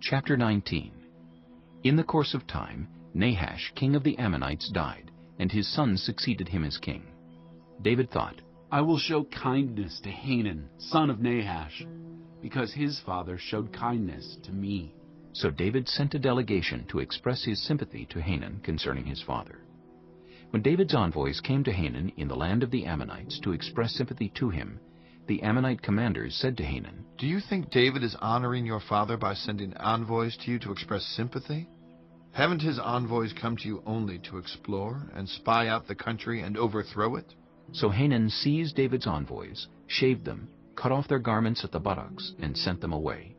Chapter 19. In the course of time, Nahash, king of the Ammonites, died, and his son succeeded him as king. David thought, I will show kindness to Hanan, son of Nahash, because his father showed kindness to me. So David sent a delegation to express his sympathy to Hanan concerning his father. When David's envoys came to Hanan in the land of the Ammonites to express sympathy to him, the Ammonite commanders said to Hanan, Do you think David is honoring your father by sending envoys to you to express sympathy? Haven't his envoys come to you only to explore and spy out the country and overthrow it? So Hanan seized David's envoys, shaved them, cut off their garments at the buttocks, and sent them away.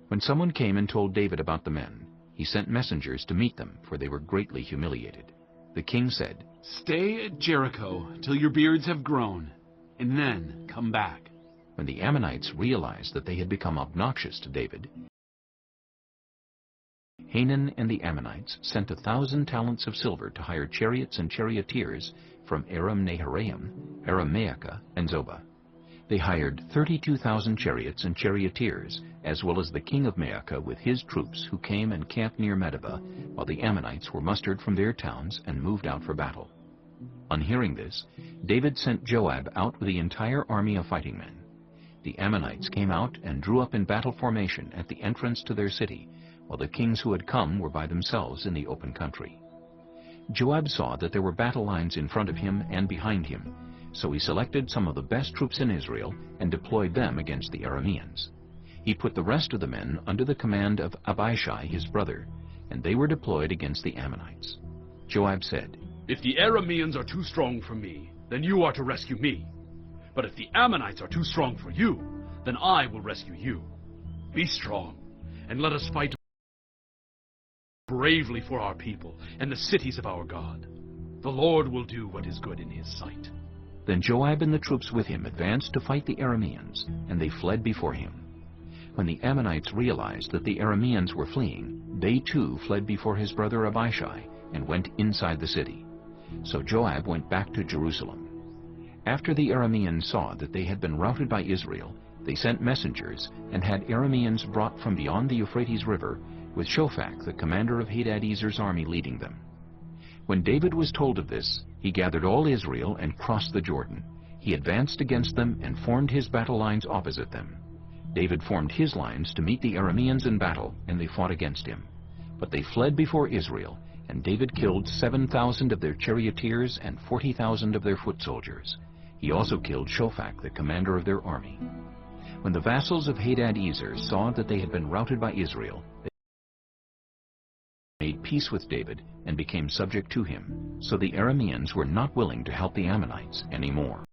When someone came and told David about the men, he sent messengers to meet them, for they were greatly humiliated. The king said, Stay at Jericho till your beards have grown, and then come back. When the Ammonites realized that they had become obnoxious to David, Hanan and the Ammonites sent 1,000 talents of silver to hire chariots and charioteers from Aram-Naharaim, Aram-Maacah, and Zobah. They hired 32,000 chariots and charioteers, as well as the king of Maacah with his troops, who came and camped near Medeba, while the Ammonites were mustered from their towns and moved out for battle. On hearing this, David sent Joab out with the entire army of fighting men. The Ammonites came out and drew up in battle formation at the entrance to their city, while the kings who had come were by themselves in the open country. Joab saw that there were battle lines in front of him and behind him, so he selected some of the best troops in Israel and deployed them against the Arameans. He put the rest of the men under the command of Abishai his brother, and they were deployed against the Ammonites. Joab said, If the Arameans are too strong for me, then you are to rescue me. But if the Ammonites are too strong for you, then I will rescue you. Be strong, and let us fight bravely for our people and the cities of our God. The Lord will do what is good in his sight. Then Joab and the troops with him advanced to fight the Arameans, and they fled before him. When the Ammonites realized that the Arameans were fleeing, they too fled before his brother Abishai and went inside the city. So Joab went back to Jerusalem. After the Arameans saw that they had been routed by Israel, they sent messengers and had Arameans brought from beyond the Euphrates River, with Shophak, the commander of Hadadezer's army, leading them. When David was told of this, he gathered all Israel and crossed the Jordan. He advanced against them and formed his battle lines opposite them. David formed his lines to meet the Arameans in battle, and they fought against him. But they fled before Israel, and David killed 7,000 of their charioteers and 40,000 of their foot soldiers. He also killed Shophak, the commander of their army. When the vassals of Hadadezer saw that they had been routed by Israel, they made peace with David and became subject to him. So the Arameans were not willing to help the Ammonites anymore.